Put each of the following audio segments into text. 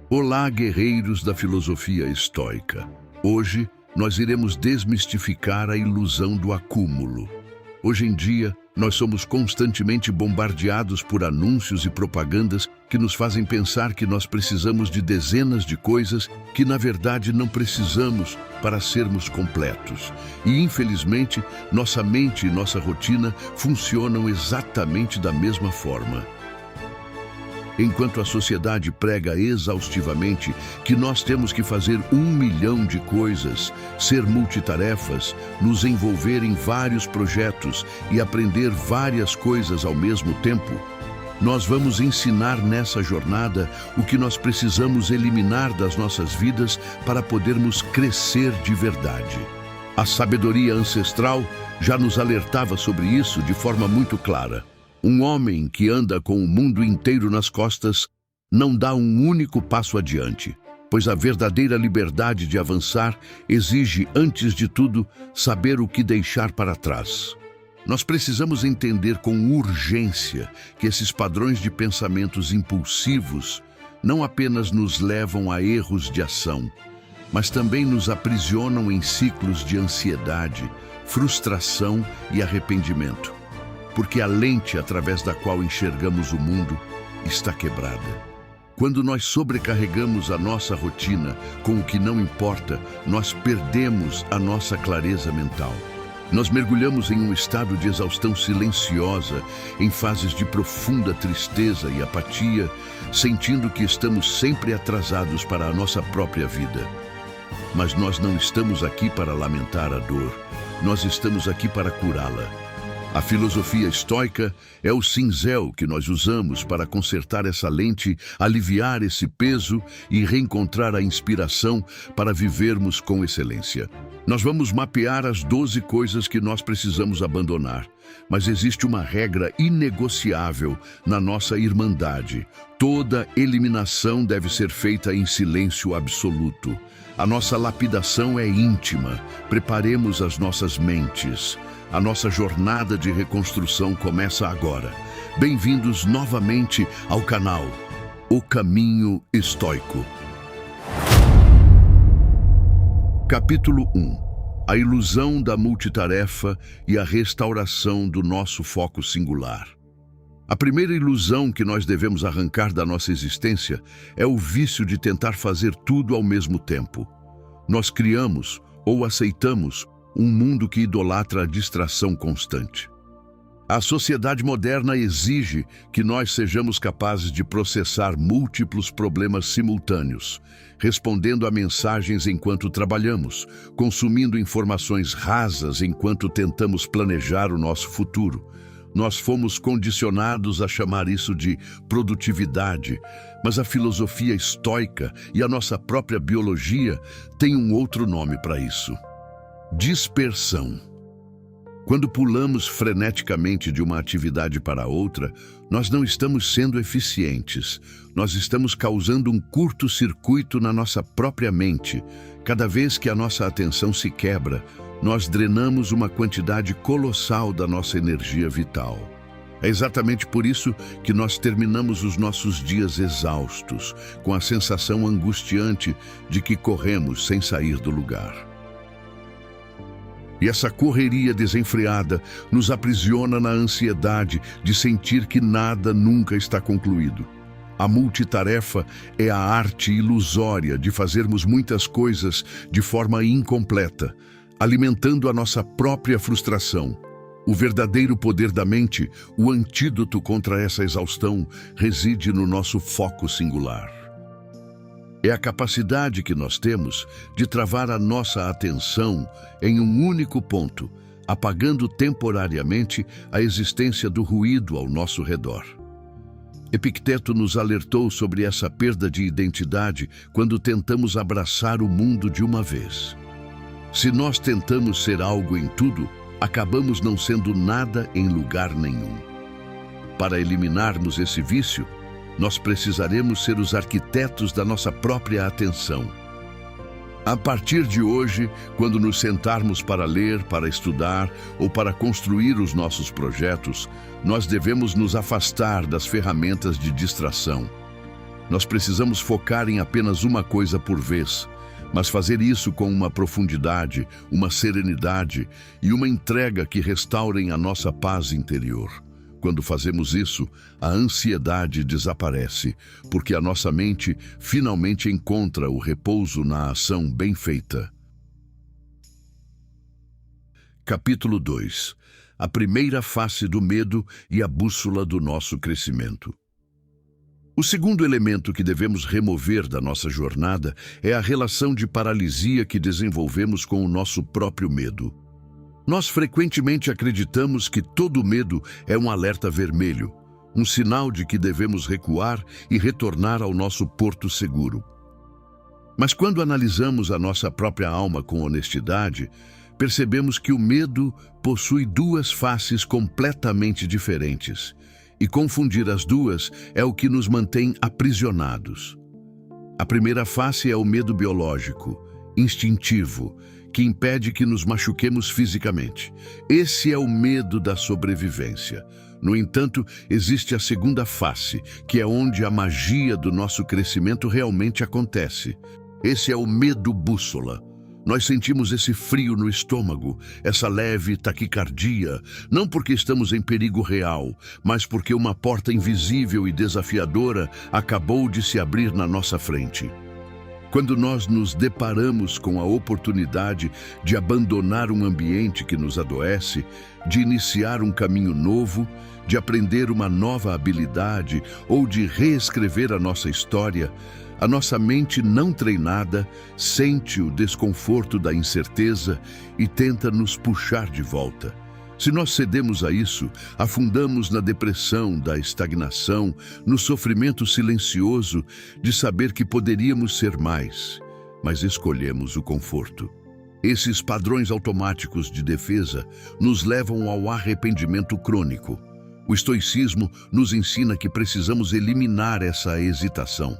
Olá, guerreiros da filosofia estoica. Hoje, nós iremos desmistificar a ilusão do acúmulo. Hoje em dia, nós somos constantemente bombardeados por anúncios e propagandas que nos fazem pensar que nós precisamos de dezenas de coisas que, na verdade, não precisamos para sermos completos. E, infelizmente, nossa mente e nossa rotina funcionam exatamente da mesma forma. Enquanto a sociedade prega exaustivamente que nós temos que fazer 1 milhão de coisas, ser multitarefas, nos envolver em vários projetos e aprender várias coisas ao mesmo tempo, nós vamos ensinar nessa jornada o que nós precisamos eliminar das nossas vidas para podermos crescer de verdade. A sabedoria ancestral já nos alertava sobre isso de forma muito clara. Um homem que anda com o mundo inteiro nas costas não dá um único passo adiante, pois a verdadeira liberdade de avançar exige, antes de tudo, saber o que deixar para trás. Nós precisamos entender com urgência que esses padrões de pensamentos impulsivos não apenas nos levam a erros de ação, mas também nos aprisionam em ciclos de ansiedade, frustração e arrependimento. Porque a lente através da qual enxergamos o mundo está quebrada. Quando nós sobrecarregamos a nossa rotina com o que não importa, nós perdemos a nossa clareza mental. Nós mergulhamos em um estado de exaustão silenciosa, em fases de profunda tristeza e apatia, sentindo que estamos sempre atrasados para a nossa própria vida. Mas nós não estamos aqui para lamentar a dor, nós estamos aqui para curá-la. A filosofia estoica é o cinzel que nós usamos para consertar essa lente, aliviar esse peso e reencontrar a inspiração para vivermos com excelência. Nós vamos mapear as 12 coisas que nós precisamos abandonar, mas existe uma regra inegociável na nossa irmandade. Toda eliminação deve ser feita em silêncio absoluto. A nossa lapidação é íntima. Preparemos as nossas mentes. A nossa jornada de reconstrução começa agora. Bem-vindos novamente ao canal O Caminho Estoico. Capítulo 1. A ilusão da multitarefa e a restauração do nosso foco singular. A primeira ilusão que nós devemos arrancar da nossa existência é o vício de tentar fazer tudo ao mesmo tempo. Nós criamos ou aceitamos um mundo que idolatra a distração constante. A sociedade moderna exige que nós sejamos capazes de processar múltiplos problemas simultâneos, respondendo a mensagens enquanto trabalhamos, consumindo informações rasas enquanto tentamos planejar o nosso futuro. Nós fomos condicionados a chamar isso de produtividade, mas a filosofia estoica e a nossa própria biologia têm um outro nome para isso: dispersão. Quando pulamos freneticamente de uma atividade para outra, nós não estamos sendo eficientes. Nós estamos causando um curto-circuito na nossa própria mente. Cada vez que a nossa atenção se quebra, nós drenamos uma quantidade colossal da nossa energia vital. É exatamente por isso que nós terminamos os nossos dias exaustos, com a sensação angustiante de que corremos sem sair do lugar. E essa correria desenfreada nos aprisiona na ansiedade de sentir que nada nunca está concluído. A multitarefa é a arte ilusória de fazermos muitas coisas de forma incompleta, alimentando a nossa própria frustração. O verdadeiro poder da mente, o antídoto contra essa exaustão, reside no nosso foco singular. É a capacidade que nós temos de travar a nossa atenção em um único ponto, apagando temporariamente a existência do ruído ao nosso redor. Epicteto nos alertou sobre essa perda de identidade quando tentamos abraçar o mundo de uma vez. Se nós tentamos ser algo em tudo, acabamos não sendo nada em lugar nenhum. Para eliminarmos esse vício, nós precisaremos ser os arquitetos da nossa própria atenção. A partir de hoje, quando nos sentarmos para ler, para estudar ou para construir os nossos projetos, nós devemos nos afastar das ferramentas de distração. Nós precisamos focar em apenas uma coisa por vez, mas fazer isso com uma profundidade, uma serenidade e uma entrega que restaurem a nossa paz interior. Quando fazemos isso, a ansiedade desaparece, porque a nossa mente finalmente encontra o repouso na ação bem feita. Capítulo 2. A primeira face do medo e a bússola do nosso crescimento. O segundo elemento que devemos remover da nossa jornada é a relação de paralisia que desenvolvemos com o nosso próprio medo. Nós frequentemente acreditamos que todo medo é um alerta vermelho, um sinal de que devemos recuar e retornar ao nosso porto seguro. Mas quando analisamos a nossa própria alma com honestidade, percebemos que o medo possui duas faces completamente diferentes, e confundir as duas é o que nos mantém aprisionados. A primeira face é o medo biológico, instintivo, que impede que nos machuquemos fisicamente. Esse é o medo da sobrevivência. No entanto, existe a segunda face, que é onde a magia do nosso crescimento realmente acontece. Esse é o medo bússola. Nós sentimos esse frio no estômago, essa leve taquicardia, não porque estamos em perigo real, mas porque uma porta invisível e desafiadora acabou de se abrir na nossa frente. Quando nós nos deparamos com a oportunidade de abandonar um ambiente que nos adoece, de iniciar um caminho novo, de aprender uma nova habilidade ou de reescrever a nossa história, a nossa mente não treinada sente o desconforto da incerteza e tenta nos puxar de volta. Se nós cedemos a isso, afundamos na depressão da estagnação, no sofrimento silencioso de saber que poderíamos ser mais, mas escolhemos o conforto. Esses padrões automáticos de defesa nos levam ao arrependimento crônico. O estoicismo nos ensina que precisamos eliminar essa hesitação.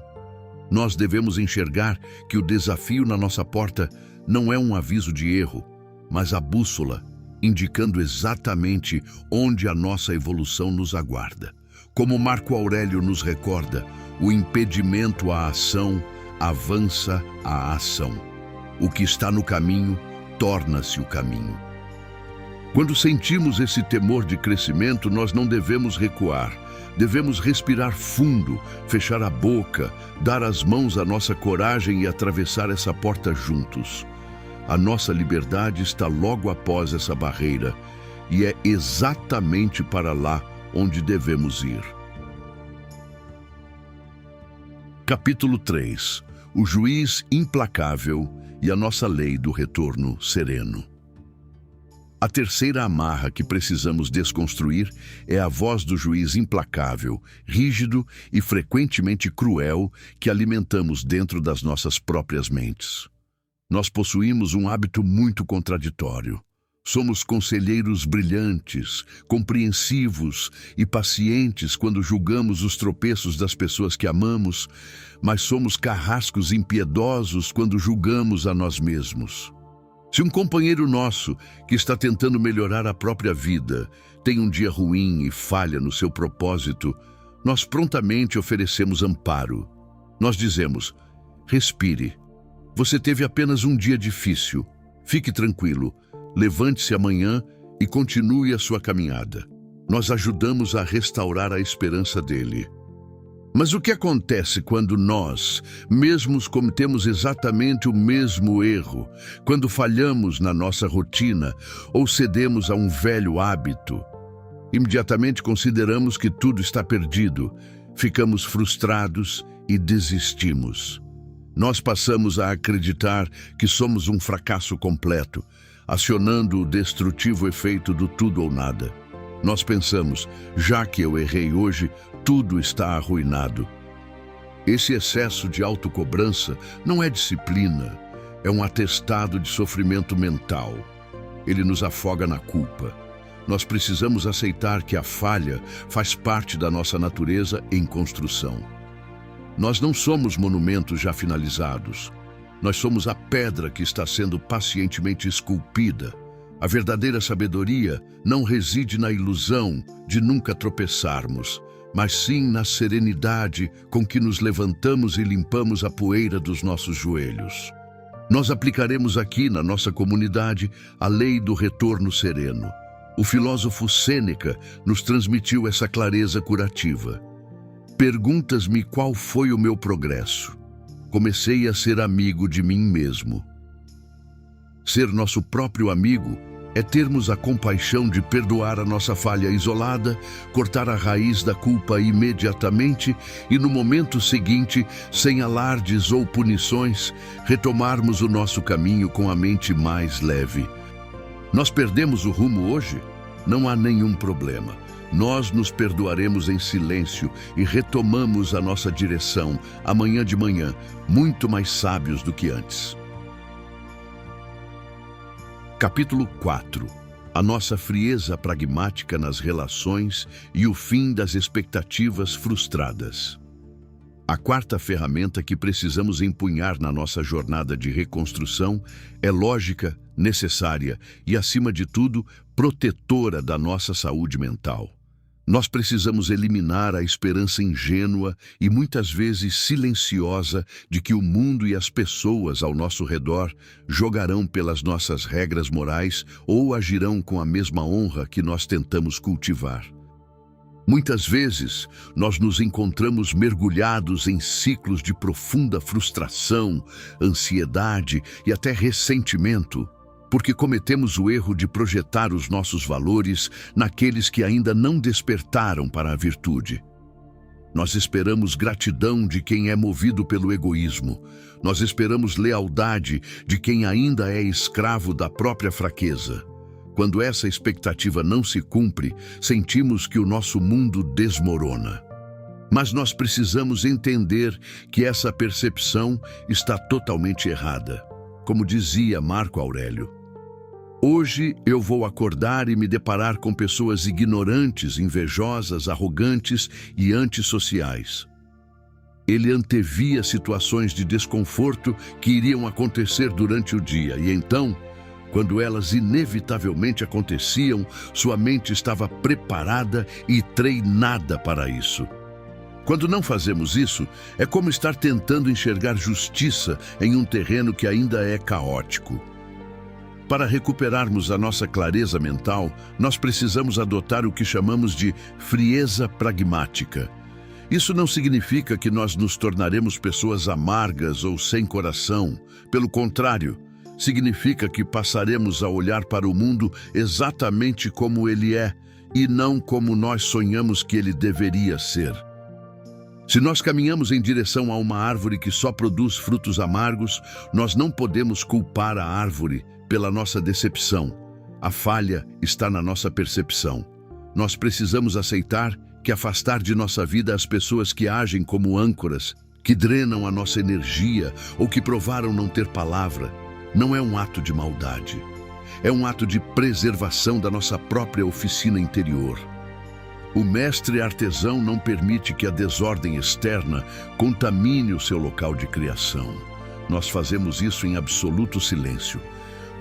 Nós devemos enxergar que o desafio na nossa porta não é um aviso de erro, mas a bússola, indicando exatamente onde a nossa evolução nos aguarda. Como Marco Aurélio nos recorda, o impedimento à ação avança à ação. O que está no caminho torna-se o caminho. Quando sentimos esse temor de crescimento, nós não devemos recuar. Devemos respirar fundo, fechar a boca, dar as mãos à nossa coragem e atravessar essa porta juntos. A nossa liberdade está logo após essa barreira e é exatamente para lá onde devemos ir. Capítulo 3. O juiz implacável e a nossa lei do retorno sereno. A terceira amarra que precisamos desconstruir é a voz do juiz implacável, rígido e frequentemente cruel que alimentamos dentro das nossas próprias mentes. Nós possuímos um hábito muito contraditório. Somos conselheiros brilhantes, compreensivos e pacientes quando julgamos os tropeços das pessoas que amamos, mas somos carrascos impiedosos quando julgamos a nós mesmos. Se um companheiro nosso, que está tentando melhorar a própria vida, tem um dia ruim e falha no seu propósito, nós prontamente oferecemos amparo. Nós dizemos: respire. Você teve apenas um dia difícil. Fique tranquilo. Levante-se amanhã e continue a sua caminhada. Nós ajudamos a restaurar a esperança dele. Mas o que acontece quando nós, mesmos cometemos exatamente o mesmo erro, quando falhamos na nossa rotina ou cedemos a um velho hábito? Imediatamente consideramos que tudo está perdido, ficamos frustrados e desistimos. Nós passamos a acreditar que somos um fracasso completo, acionando o destrutivo efeito do tudo ou nada. Nós pensamos: já que eu errei hoje, tudo está arruinado. Esse excesso de autocobrança não é disciplina, é um atestado de sofrimento mental. Ele nos afoga na culpa. Nós precisamos aceitar que a falha faz parte da nossa natureza em construção. Nós não somos monumentos já finalizados. Nós somos a pedra que está sendo pacientemente esculpida. A verdadeira sabedoria não reside na ilusão de nunca tropeçarmos, mas sim na serenidade com que nos levantamos e limpamos a poeira dos nossos joelhos. Nós aplicaremos aqui na nossa comunidade a lei do retorno sereno. O filósofo Sêneca nos transmitiu essa clareza curativa. Perguntas-me qual foi o meu progresso. Comecei a ser amigo de mim mesmo. Ser nosso próprio amigo é termos a compaixão de perdoar a nossa falha isolada, cortar a raiz da culpa imediatamente e, no momento seguinte, sem alardes ou punições, retomarmos o nosso caminho com a mente mais leve. Nós perdemos o rumo hoje? Não há nenhum problema. Nós nos perdoaremos em silêncio e retomamos a nossa direção amanhã de manhã, muito mais sábios do que antes. Capítulo 4. A nossa frieza pragmática nas relações e o fim das expectativas frustradas. A quarta ferramenta que precisamos empunhar na nossa jornada de reconstrução é lógica, necessária e, acima de tudo, protetora da nossa saúde mental. Nós precisamos eliminar a esperança ingênua e muitas vezes silenciosa de que o mundo e as pessoas ao nosso redor jogarão pelas nossas regras morais ou agirão com a mesma honra que nós tentamos cultivar. Muitas vezes, nós nos encontramos mergulhados em ciclos de profunda frustração, ansiedade e até ressentimento, porque cometemos o erro de projetar os nossos valores naqueles que ainda não despertaram para a virtude. Nós esperamos gratidão de quem é movido pelo egoísmo. Nós esperamos lealdade de quem ainda é escravo da própria fraqueza. Quando essa expectativa não se cumpre, sentimos que o nosso mundo desmorona. Mas nós precisamos entender que essa percepção está totalmente errada. Como dizia Marco Aurélio, hoje eu vou acordar e me deparar com pessoas ignorantes, invejosas, arrogantes e antissociais. Ele antevia situações de desconforto que iriam acontecer durante o dia e então, quando elas inevitavelmente aconteciam, sua mente estava preparada e treinada para isso. Quando não fazemos isso, é como estar tentando enxergar justiça em um terreno que ainda é caótico. Para recuperarmos a nossa clareza mental, nós precisamos adotar o que chamamos de frieza pragmática. Isso não significa que nós nos tornaremos pessoas amargas ou sem coração. Pelo contrário, significa que passaremos a olhar para o mundo exatamente como ele é e não como nós sonhamos que ele deveria ser. Se nós caminhamos em direção a uma árvore que só produz frutos amargos, nós não podemos culpar a árvore pela nossa decepção. A falha está na nossa percepção. Nós precisamos aceitar que afastar de nossa vida as pessoas que agem como âncoras, que drenam a nossa energia ou que provaram não ter palavra, não é um ato de maldade. É um ato de preservação da nossa própria oficina interior. O mestre artesão não permite que a desordem externa contamine o seu local de criação. Nós fazemos isso em absoluto silêncio.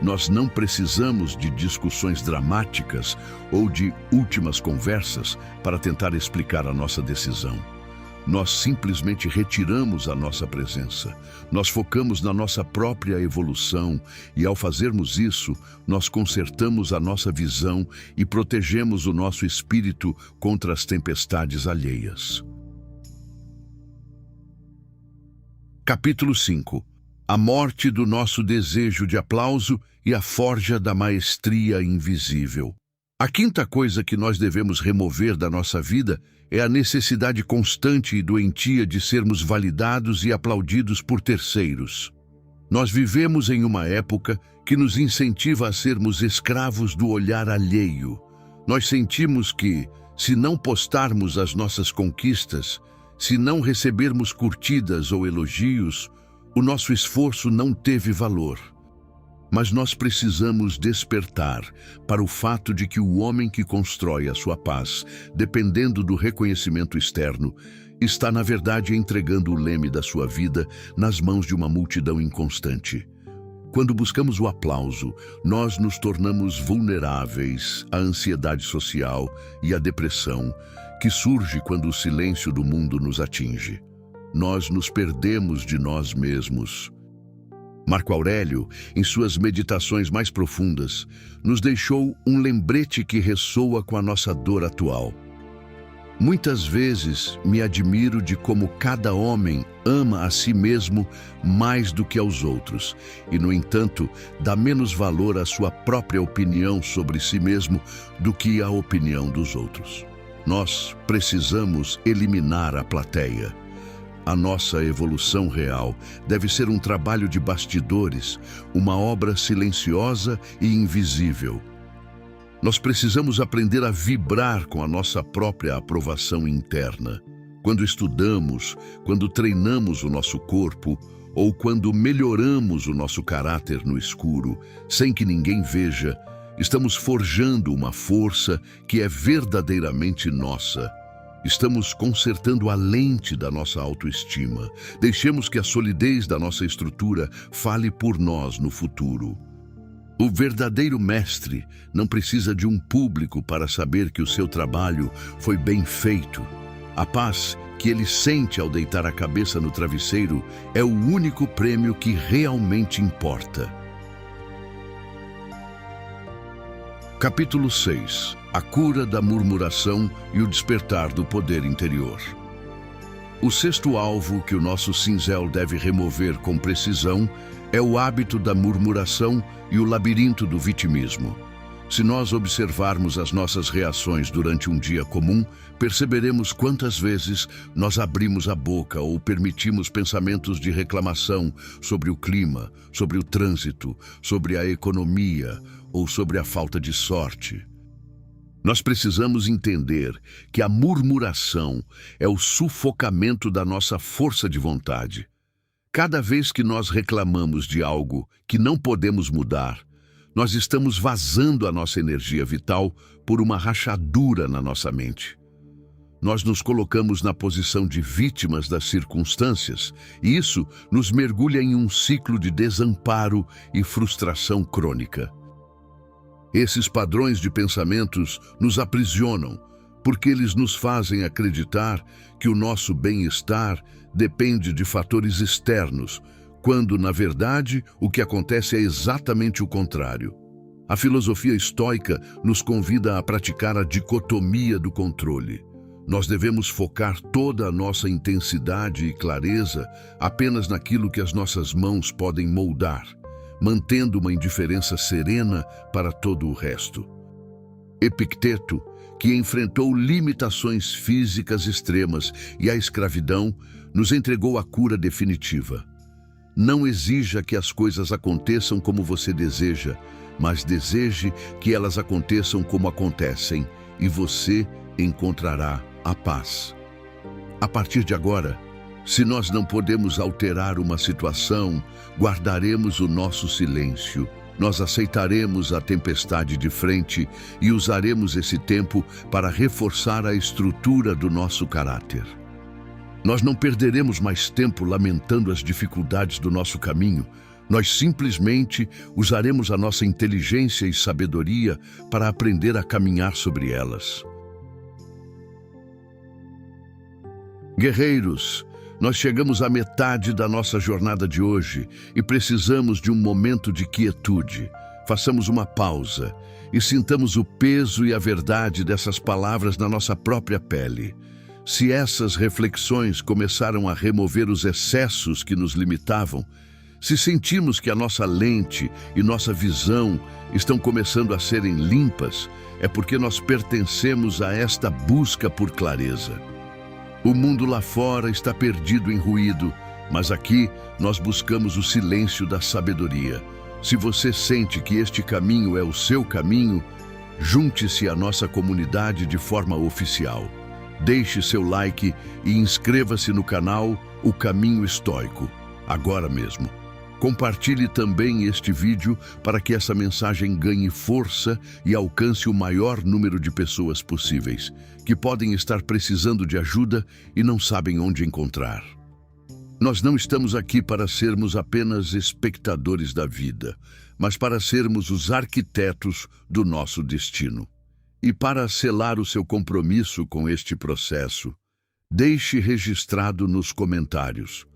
Nós não precisamos de discussões dramáticas ou de últimas conversas para tentar explicar a nossa decisão. Nós simplesmente retiramos a nossa presença. Nós focamos na nossa própria evolução e, ao fazermos isso, nós consertamos a nossa visão e protegemos o nosso espírito contra as tempestades alheias. Capítulo 5. A morte do nosso desejo de aplauso e a forja da maestria invisível. A quinta coisa que nós devemos remover da nossa vida é a necessidade constante e doentia de sermos validados e aplaudidos por terceiros. Nós vivemos em uma época que nos incentiva a sermos escravos do olhar alheio. Nós sentimos que, se não postarmos as nossas conquistas, se não recebermos curtidas ou elogios, o nosso esforço não teve valor. Mas nós precisamos despertar para o fato de que o homem que constrói a sua paz, dependendo do reconhecimento externo, está na verdade entregando o leme da sua vida nas mãos de uma multidão inconstante. Quando buscamos o aplauso, nós nos tornamos vulneráveis à ansiedade social e à depressão, que que surge quando o silêncio do mundo nos atinge. Nós nos perdemos de nós mesmos. Marco Aurélio, em suas meditações mais profundas, nos deixou um lembrete que ressoa com a nossa dor atual. Muitas vezes me admiro de como cada homem ama a si mesmo mais do que aos outros e, no entanto, dá menos valor à sua própria opinião sobre si mesmo do que à opinião dos outros. Nós precisamos eliminar a plateia. A nossa evolução real deve ser um trabalho de bastidores, uma obra silenciosa e invisível. Nós precisamos aprender a vibrar com a nossa própria aprovação interna. Quando estudamos, quando treinamos o nosso corpo ou quando melhoramos o nosso caráter no escuro, sem que ninguém veja, estamos forjando uma força que é verdadeiramente nossa. Estamos consertando a lente da nossa autoestima. Deixemos que a solidez da nossa estrutura fale por nós no futuro. O verdadeiro mestre não precisa de um público para saber que o seu trabalho foi bem feito. A paz que ele sente ao deitar a cabeça no travesseiro é o único prêmio que realmente importa. Capítulo 6. A cura da murmuração e o despertar do poder interior. O sexto alvo que o nosso cinzel deve remover com precisão é o hábito da murmuração e o labirinto do vitimismo. Se nós observarmos as nossas reações durante um dia comum, perceberemos quantas vezes nós abrimos a boca ou permitimos pensamentos de reclamação sobre o clima, sobre o trânsito, sobre a economia ou sobre a falta de sorte. Nós precisamos entender que a murmuração é o sufocamento da nossa força de vontade. Cada vez que nós reclamamos de algo que não podemos mudar, nós estamos vazando a nossa energia vital por uma rachadura na nossa mente. Nós nos colocamos na posição de vítimas das circunstâncias e isso nos mergulha em um ciclo de desamparo e frustração crônica. Esses padrões de pensamentos nos aprisionam, porque eles nos fazem acreditar que o nosso bem-estar depende de fatores externos, quando, na verdade, o que acontece é exatamente o contrário. A filosofia estoica nos convida a praticar a dicotomia do controle. Nós devemos focar toda a nossa intensidade e clareza apenas naquilo que as nossas mãos podem moldar, mantendo uma indiferença serena para todo o resto. Epicteto, que enfrentou limitações físicas extremas e a escravidão, nos entregou a cura definitiva. Não exija que as coisas aconteçam como você deseja, mas deseje que elas aconteçam como acontecem, e você encontrará a paz. A partir de agora, se nós não podemos alterar uma situação, guardaremos o nosso silêncio. Nós aceitaremos a tempestade de frente e usaremos esse tempo para reforçar a estrutura do nosso caráter. Nós não perderemos mais tempo lamentando as dificuldades do nosso caminho. Nós simplesmente usaremos a nossa inteligência e sabedoria para aprender a caminhar sobre elas. Guerreiros, nós chegamos à metade da nossa jornada de hoje e precisamos de um momento de quietude. Façamos uma pausa e sintamos o peso e a verdade dessas palavras na nossa própria pele. Se essas reflexões começaram a remover os excessos que nos limitavam, se sentimos que a nossa lente e nossa visão estão começando a serem limpas, é porque nós pertencemos a esta busca por clareza. O mundo lá fora está perdido em ruído, mas aqui nós buscamos o silêncio da sabedoria. Se você sente que este caminho é o seu caminho, junte-se à nossa comunidade de forma oficial. Deixe seu like e inscreva-se no canal O Caminho Estoico, agora mesmo. Compartilhe também este vídeo para que essa mensagem ganhe força e alcance o maior número de pessoas possíveis, que podem estar precisando de ajuda e não sabem onde encontrar. Nós não estamos aqui para sermos apenas espectadores da vida, mas para sermos os arquitetos do nosso destino. E para selar o seu compromisso com este processo, deixe registrado nos comentários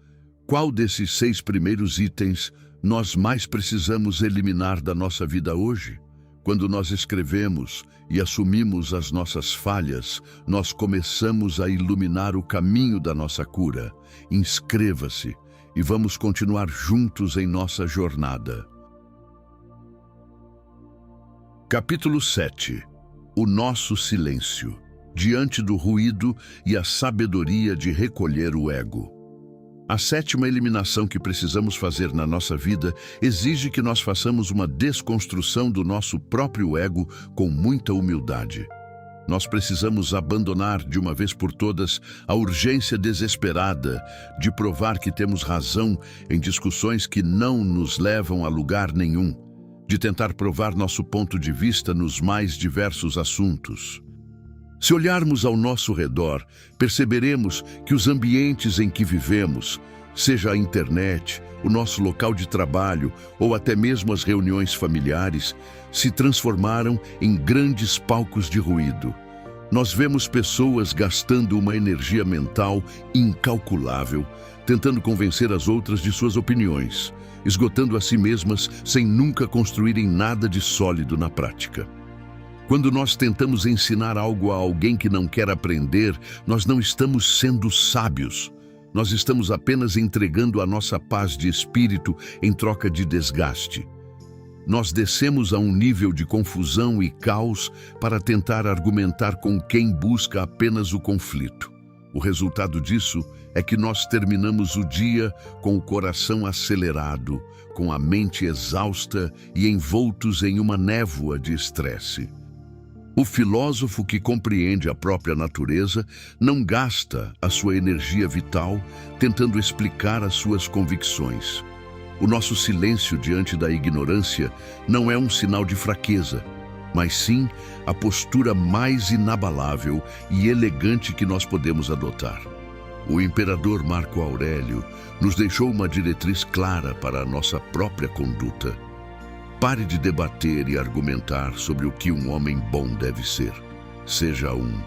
qual desses 6 primeiros itens nós mais precisamos eliminar da nossa vida hoje. Quando nós escrevemos e assumimos as nossas falhas, nós começamos a iluminar o caminho da nossa cura. Inscreva-se e vamos continuar juntos em nossa jornada. Capítulo 7. O nosso silêncio, diante do ruído e a sabedoria de recolher o ego. A 7ª eliminação que precisamos fazer na nossa vida exige que nós façamos uma desconstrução do nosso próprio ego com muita humildade. Nós precisamos abandonar de uma vez por todas a urgência desesperada de provar que temos razão em discussões que não nos levam a lugar nenhum, de tentar provar nosso ponto de vista nos mais diversos assuntos. Se olharmos ao nosso redor, perceberemos que os ambientes em que vivemos, seja a internet, o nosso local de trabalho ou até mesmo as reuniões familiares, se transformaram em grandes palcos de ruído. Nós vemos pessoas gastando uma energia mental incalculável, tentando convencer as outras de suas opiniões, esgotando a si mesmas sem nunca construírem nada de sólido na prática. Quando nós tentamos ensinar algo a alguém que não quer aprender, nós não estamos sendo sábios. Nós estamos apenas entregando a nossa paz de espírito em troca de desgaste. Nós descemos a um nível de confusão e caos para tentar argumentar com quem busca apenas o conflito. O resultado disso é que nós terminamos o dia com o coração acelerado, com a mente exausta e envoltos em uma névoa de estresse. O filósofo que compreende a própria natureza não gasta a sua energia vital tentando explicar as suas convicções. O nosso silêncio diante da ignorância não é um sinal de fraqueza, mas sim a postura mais inabalável e elegante que nós podemos adotar. O imperador Marco Aurélio nos deixou uma diretriz clara para a nossa própria conduta. Pare de debater e argumentar sobre o que um homem bom deve ser. Seja um.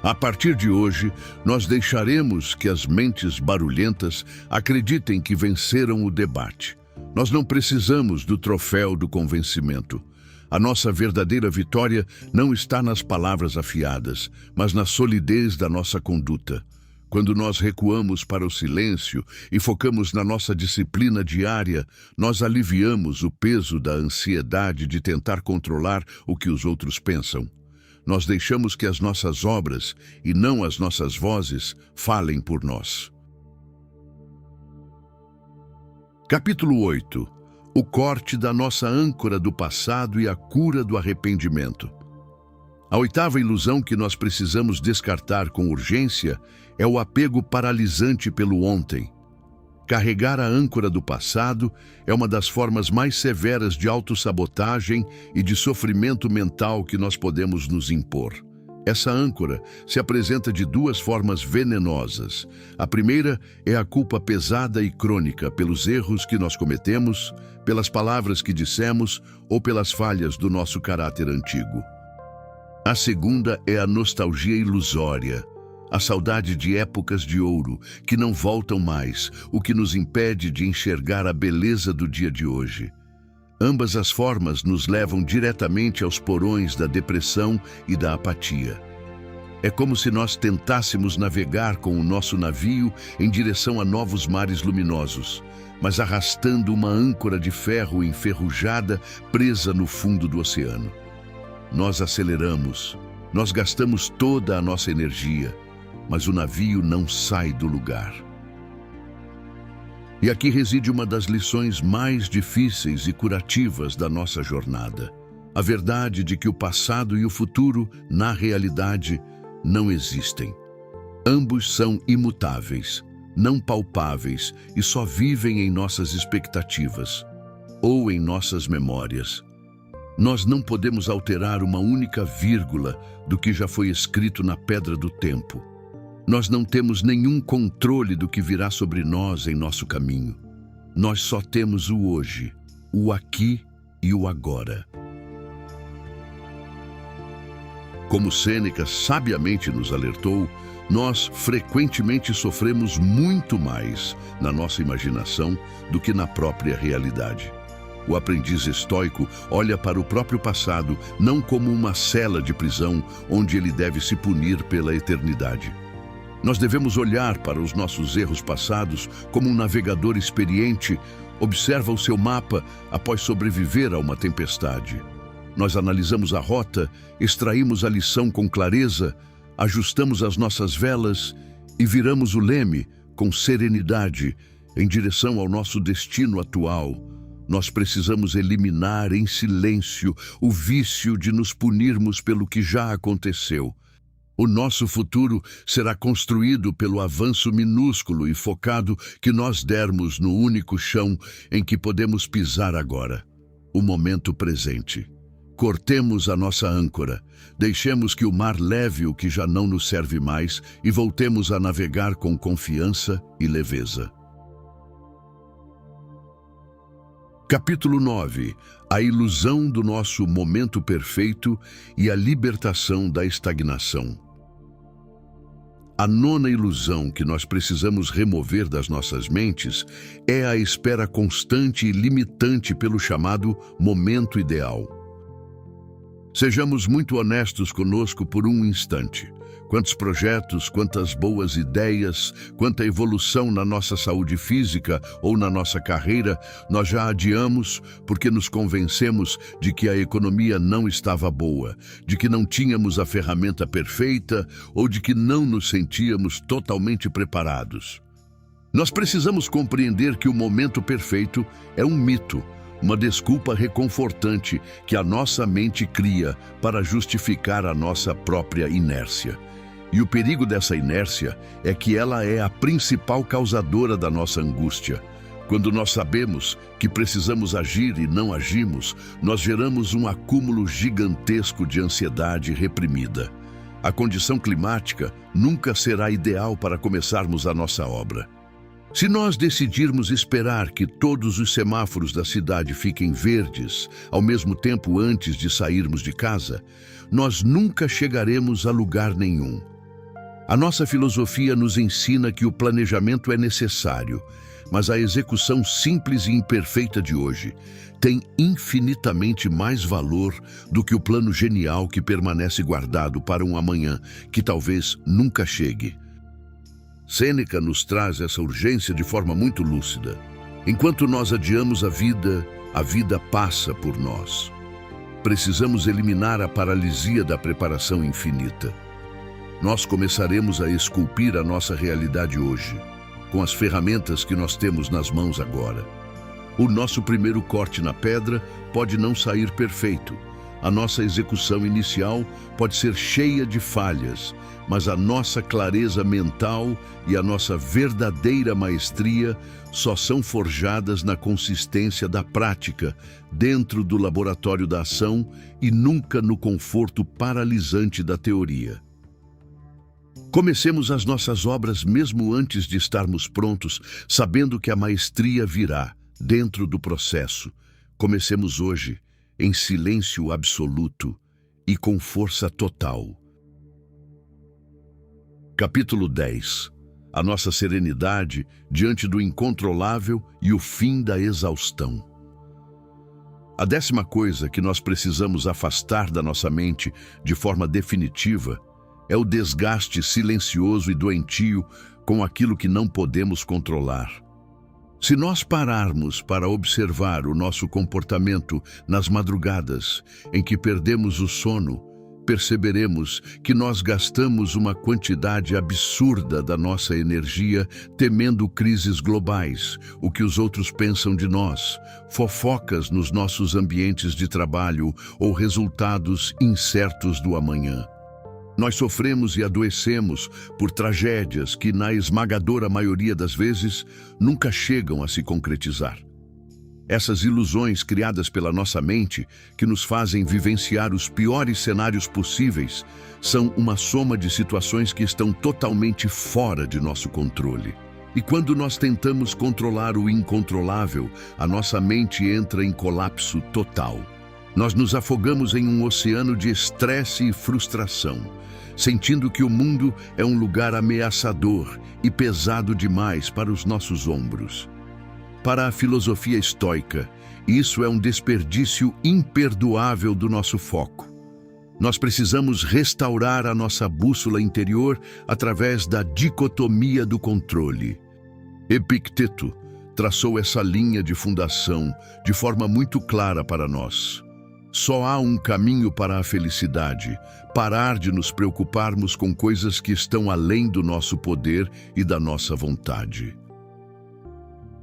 A partir de hoje, nós deixaremos que as mentes barulhentas acreditem que venceram o debate. Nós não precisamos do troféu do convencimento. A nossa verdadeira vitória não está nas palavras afiadas, mas na solidez da nossa conduta. Quando nós recuamos para o silêncio e focamos na nossa disciplina diária, nós aliviamos o peso da ansiedade de tentar controlar o que os outros pensam. Nós deixamos que as nossas obras, e não as nossas vozes, falem por nós. Capítulo 8. O corte da nossa âncora do passado e a cura do arrependimento. A 8ª ilusão que nós precisamos descartar com urgência é o apego paralisante pelo ontem. Carregar a âncora do passado é uma das formas mais severas de autossabotagem e de sofrimento mental que nós podemos nos impor. Essa âncora se apresenta de 2 formas venenosas. A primeira é a culpa pesada e crônica pelos erros que nós cometemos, pelas palavras que dissemos ou pelas falhas do nosso caráter antigo. A segunda é a nostalgia ilusória, a saudade de épocas de ouro que não voltam mais, o que nos impede de enxergar a beleza do dia de hoje. Ambas as formas nos levam diretamente aos porões da depressão e da apatia. É como se nós tentássemos navegar com o nosso navio em direção a novos mares luminosos, mas arrastando uma âncora de ferro enferrujada presa no fundo do oceano. Nós aceleramos, nós gastamos toda a nossa energia, mas o navio não sai do lugar. E aqui reside uma das lições mais difíceis e curativas da nossa jornada. A verdade de que o passado e o futuro, na realidade, não existem. Ambos são imutáveis, não palpáveis e só vivem em nossas expectativas ou em nossas memórias. Nós não podemos alterar uma única vírgula do que já foi escrito na pedra do tempo. Nós não temos nenhum controle do que virá sobre nós em nosso caminho. Nós só temos o hoje, o aqui e o agora. Como Sêneca sabiamente nos alertou, nós frequentemente sofremos muito mais na nossa imaginação do que na própria realidade. O aprendiz estoico olha para o próprio passado não como uma cela de prisão onde ele deve se punir pela eternidade. Nós devemos olhar para os nossos erros passados como um navegador experiente observa o seu mapa após sobreviver a uma tempestade. Nós analisamos a rota, extraímos a lição com clareza, ajustamos as nossas velas e viramos o leme com serenidade em direção ao nosso destino atual. Nós precisamos eliminar em silêncio o vício de nos punirmos pelo que já aconteceu. O nosso futuro será construído pelo avanço minúsculo e focado que nós dermos no único chão em que podemos pisar agora, o momento presente. Cortemos a nossa âncora, deixemos que o mar leve o que já não nos serve mais e voltemos a navegar com confiança e leveza. Capítulo 9. A ilusão do nosso momento perfeito e a libertação da estagnação. A nona ilusão que nós precisamos remover das nossas mentes é a espera constante e limitante pelo chamado momento ideal. Sejamos muito honestos conosco por um instante. Quantos projetos, quantas boas ideias, quanta evolução na nossa saúde física ou na nossa carreira nós já adiamos porque nos convencemos de que a economia não estava boa, de que não tínhamos a ferramenta perfeita ou de que não nos sentíamos totalmente preparados. Nós precisamos compreender que o momento perfeito é um mito, uma desculpa reconfortante que a nossa mente cria para justificar a nossa própria inércia. E o perigo dessa inércia é que ela é a principal causadora da nossa angústia. Quando nós sabemos que precisamos agir e não agimos, nós geramos um acúmulo gigantesco de ansiedade reprimida. A condição climática nunca será ideal para começarmos a nossa obra. Se nós decidirmos esperar que todos os semáforos da cidade fiquem verdes ao mesmo tempo antes de sairmos de casa, nós nunca chegaremos a lugar nenhum. A nossa filosofia nos ensina que o planejamento é necessário, mas a execução simples e imperfeita de hoje tem infinitamente mais valor do que o plano genial que permanece guardado para um amanhã que talvez nunca chegue. Sêneca nos traz essa urgência de forma muito lúcida. Enquanto nós adiamos a vida passa por nós. Precisamos eliminar a paralisia da preparação infinita. Nós começaremos a esculpir a nossa realidade hoje, com as ferramentas que nós temos nas mãos agora. O nosso primeiro corte na pedra pode não sair perfeito. A nossa execução inicial pode ser cheia de falhas, mas a nossa clareza mental e a nossa verdadeira maestria só são forjadas na consistência da prática, dentro do laboratório da ação e nunca no conforto paralisante da teoria. Comecemos as nossas obras mesmo antes de estarmos prontos, sabendo que a maestria virá dentro do processo. Comecemos hoje, em silêncio absoluto e com força total. Capítulo 10. A nossa serenidade diante do incontrolável e o fim da exaustão. A 10ª coisa que nós precisamos afastar da nossa mente de forma definitiva é o desgaste silencioso e doentio com aquilo que não podemos controlar. Se nós pararmos para observar o nosso comportamento nas madrugadas em que perdemos o sono, perceberemos que nós gastamos uma quantidade absurda da nossa energia temendo crises globais, o que os outros pensam de nós, fofocas nos nossos ambientes de trabalho ou resultados incertos do amanhã. Nós sofremos e adoecemos por tragédias que, na esmagadora maioria das vezes, nunca chegam a se concretizar. Essas ilusões criadas pela nossa mente, que nos fazem vivenciar os piores cenários possíveis, são uma soma de situações que estão totalmente fora de nosso controle. E quando nós tentamos controlar o incontrolável, a nossa mente entra em colapso total. Nós nos afogamos em um oceano de estresse e frustração, sentindo que o mundo é um lugar ameaçador e pesado demais para os nossos ombros. Para a filosofia estoica, isso é um desperdício imperdoável do nosso foco. Nós precisamos restaurar a nossa bússola interior através da dicotomia do controle. Epicteto traçou essa linha de fundação de forma muito clara para nós. Só há um caminho para a felicidade: parar de nos preocuparmos com coisas que estão além do nosso poder e da nossa vontade.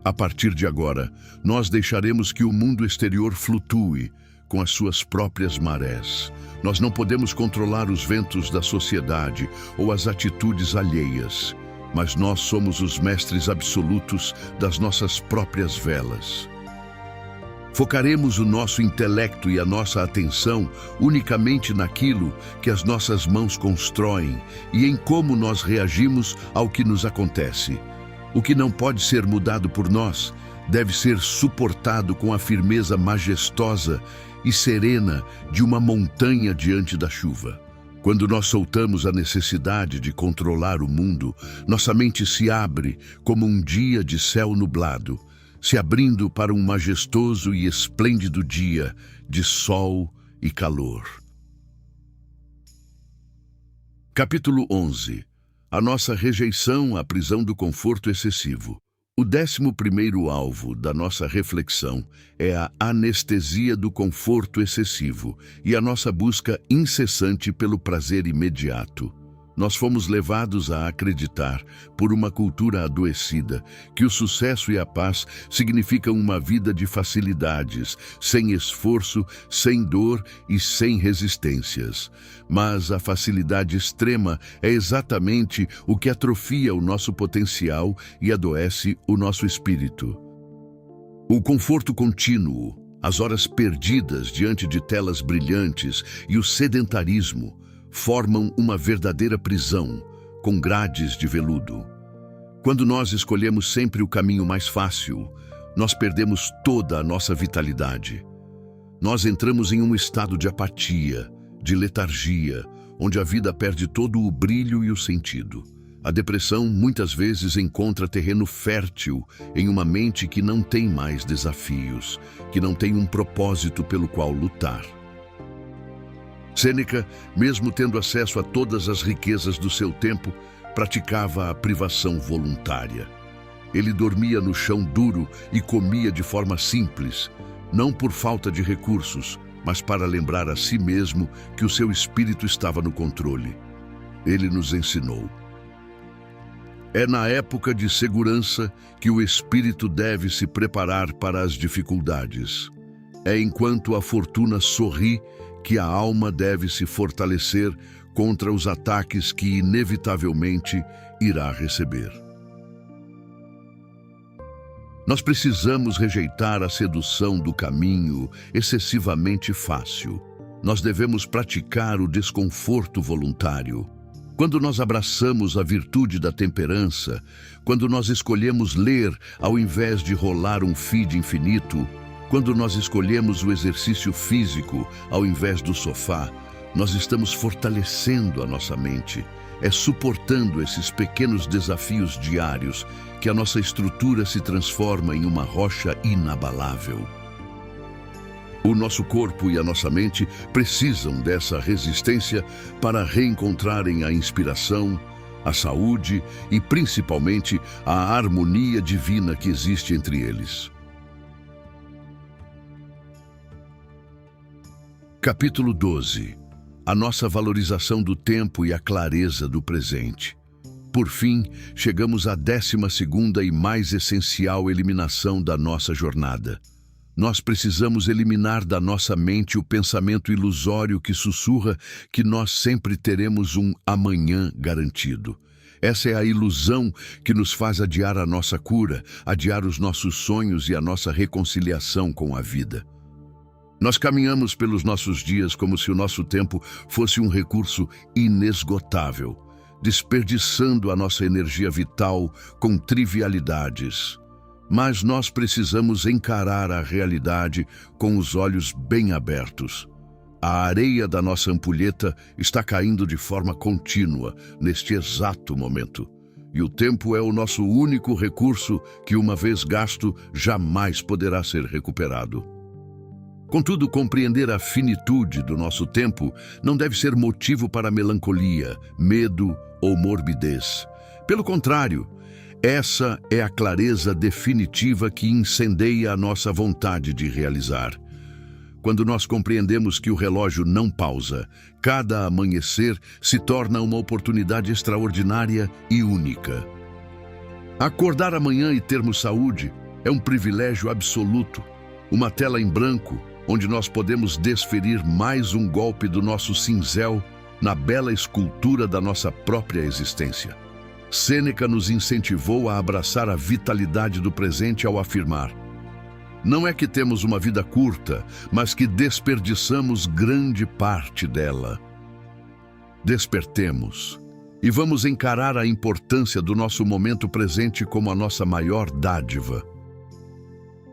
A partir de agora, nós deixaremos que o mundo exterior flutue com as suas próprias marés. Nós não podemos controlar os ventos da sociedade ou as atitudes alheias, mas nós somos os mestres absolutos das nossas próprias velas. Focaremos o nosso intelecto e a nossa atenção unicamente naquilo que as nossas mãos constroem e em como nós reagimos ao que nos acontece. O que não pode ser mudado por nós deve ser suportado com a firmeza majestosa e serena de uma montanha diante da chuva. Quando nós soltamos a necessidade de controlar o mundo, nossa mente se abre como um dia de céu nublado, se abrindo para um majestoso e esplêndido dia de sol e calor. Capítulo 11. A nossa rejeição à prisão do conforto excessivo. O 11º alvo da nossa reflexão é a anestesia do conforto excessivo e a nossa busca incessante pelo prazer imediato. Nós fomos levados a acreditar, por uma cultura adoecida, que o sucesso e a paz significam uma vida de facilidades, sem esforço, sem dor e sem resistências. Mas a facilidade extrema é exatamente o que atrofia o nosso potencial e adoece o nosso espírito. O conforto contínuo, as horas perdidas diante de telas brilhantes e o sedentarismo formam uma verdadeira prisão, com grades de veludo. Quando nós escolhemos sempre o caminho mais fácil, nós perdemos toda a nossa vitalidade. Nós entramos em um estado de apatia, de letargia, onde a vida perde todo o brilho e o sentido. A depressão muitas vezes encontra terreno fértil em uma mente que não tem mais desafios, que não tem um propósito pelo qual lutar. Sêneca, mesmo tendo acesso a todas as riquezas do seu tempo, praticava a privação voluntária. Ele dormia no chão duro e comia de forma simples, não por falta de recursos, mas para lembrar a si mesmo que o seu espírito estava no controle. Ele nos ensinou: é na época de segurança que o espírito deve se preparar para as dificuldades. É enquanto a fortuna sorri que a alma deve se fortalecer contra os ataques que inevitavelmente irá receber. Nós precisamos rejeitar a sedução do caminho excessivamente fácil. Nós devemos praticar o desconforto voluntário. Quando nós abraçamos a virtude da temperança, quando nós escolhemos ler ao invés de rolar um feed infinito, quando nós escolhemos o exercício físico ao invés do sofá, nós estamos fortalecendo a nossa mente. É suportando esses pequenos desafios diários que a nossa estrutura se transforma em uma rocha inabalável. O nosso corpo e a nossa mente precisam dessa resistência para reencontrarem a inspiração, a saúde e, principalmente, a harmonia divina que existe entre eles. Capítulo 12. A nossa valorização do tempo e a clareza do presente. Por fim, chegamos à 12ª e mais essencial eliminação da nossa jornada. Nós precisamos eliminar da nossa mente o pensamento ilusório que sussurra que nós sempre teremos um amanhã garantido. Essa é a ilusão que nos faz adiar a nossa cura, adiar os nossos sonhos e a nossa reconciliação com a vida. Nós caminhamos pelos nossos dias como se o nosso tempo fosse um recurso inesgotável, desperdiçando a nossa energia vital com trivialidades. Mas nós precisamos encarar a realidade com os olhos bem abertos. A areia da nossa ampulheta está caindo de forma contínua neste exato momento. E o tempo é o nosso único recurso que, uma vez gasto, jamais poderá ser recuperado. Contudo, compreender a finitude do nosso tempo não deve ser motivo para melancolia, medo ou morbidez. Pelo contrário, essa é a clareza definitiva que incendeia a nossa vontade de realizar. Quando nós compreendemos que o relógio não pausa, cada amanhecer se torna uma oportunidade extraordinária e única. Acordar amanhã e termos saúde é um privilégio absoluto, uma tela em branco, onde nós podemos desferir mais um golpe do nosso cinzel na bela escultura da nossa própria existência. Sêneca nos incentivou a abraçar a vitalidade do presente ao afirmar: não é que temos uma vida curta, mas que desperdiçamos grande parte dela. Despertemos e vamos encarar a importância do nosso momento presente como a nossa maior dádiva.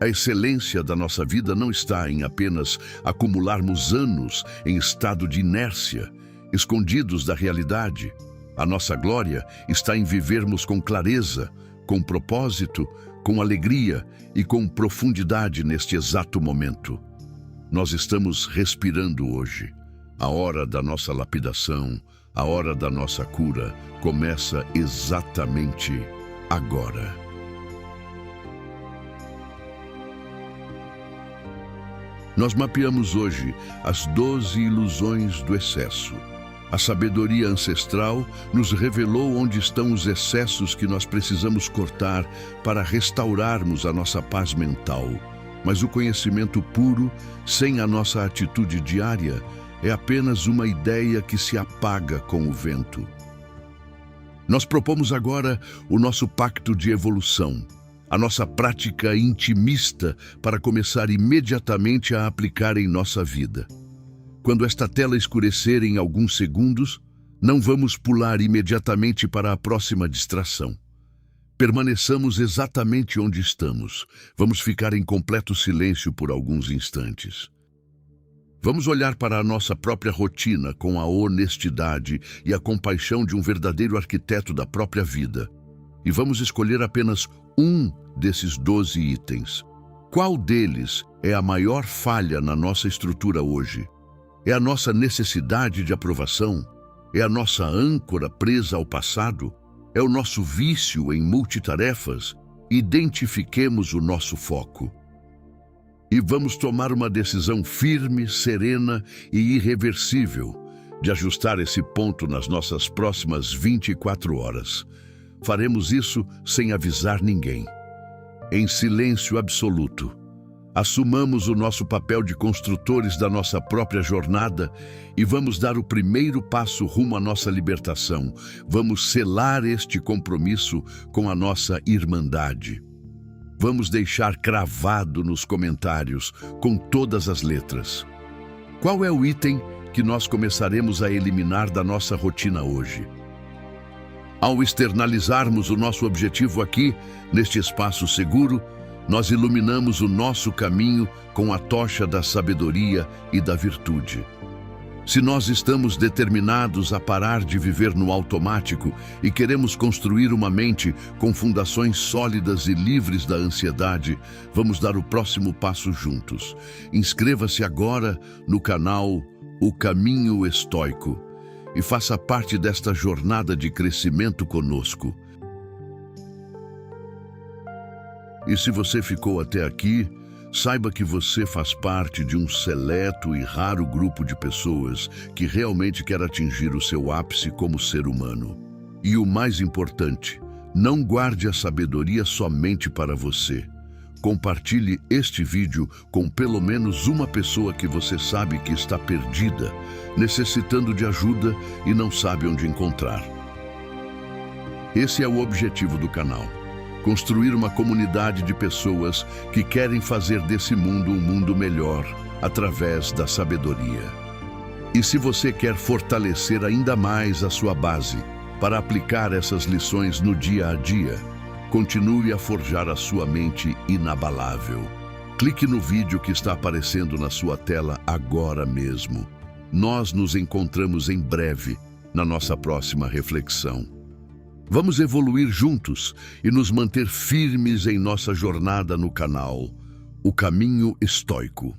A excelência da nossa vida não está em apenas acumularmos anos em estado de inércia, escondidos da realidade. A nossa glória está em vivermos com clareza, com propósito, com alegria e com profundidade neste exato momento. Nós estamos respirando hoje. A hora da nossa lapidação, a hora da nossa cura, começa exatamente agora. Nós mapeamos hoje as 12 ilusões do excesso. A sabedoria ancestral nos revelou onde estão os excessos que nós precisamos cortar para restaurarmos a nossa paz mental. Mas o conhecimento puro, sem a nossa atitude diária, é apenas uma ideia que se apaga com o vento. Nós propomos agora o nosso pacto de evolução, a nossa prática intimista para começar imediatamente a aplicar em nossa vida. Quando esta tela escurecer em alguns segundos, não vamos pular imediatamente para a próxima distração. Permaneçamos exatamente onde estamos. Vamos ficar em completo silêncio por alguns instantes. Vamos olhar para a nossa própria rotina com a honestidade e a compaixão de um verdadeiro arquiteto da própria vida. E vamos escolher apenas um desses 12 itens. Qual deles é a maior falha na nossa estrutura hoje? É a nossa necessidade de aprovação? É a nossa âncora presa ao passado? É o nosso vício em multitarefas? Identifiquemos o nosso foco. E vamos tomar uma decisão firme, serena e irreversível de ajustar esse ponto nas nossas próximas 24 horas. Faremos isso sem avisar ninguém. Em silêncio absoluto. Assumamos o nosso papel de construtores da nossa própria jornada e vamos dar o primeiro passo rumo à nossa libertação. Vamos selar este compromisso com a nossa irmandade. Vamos deixar cravado nos comentários, com todas as letras. Qual é o item que nós começaremos a eliminar da nossa rotina hoje? Ao externalizarmos o nosso objetivo aqui, neste espaço seguro, nós iluminamos o nosso caminho com a tocha da sabedoria e da virtude. Se nós estamos determinados a parar de viver no automático e queremos construir uma mente com fundações sólidas e livres da ansiedade, vamos dar o próximo passo juntos. Inscreva-se agora no canal O Caminho Estoico e faça parte desta jornada de crescimento conosco. E se você ficou até aqui, saiba que você faz parte de um seleto e raro grupo de pessoas que realmente quer atingir o seu ápice como ser humano. E o mais importante, não guarde a sabedoria somente para você. Compartilhe este vídeo com pelo menos uma pessoa que você sabe que está perdida, necessitando de ajuda e não sabe onde encontrar. Esse é o objetivo do canal. Construir uma comunidade de pessoas que querem fazer desse mundo um mundo melhor através da sabedoria. E se você quer fortalecer ainda mais a sua base para aplicar essas lições no dia a dia, Continue a forjar a sua mente inabalável. Clique no vídeo que está aparecendo na sua tela agora mesmo. Nós nos encontramos em breve na nossa próxima reflexão. Vamos evoluir juntos e nos manter firmes em nossa jornada no canal O Caminho Estoico.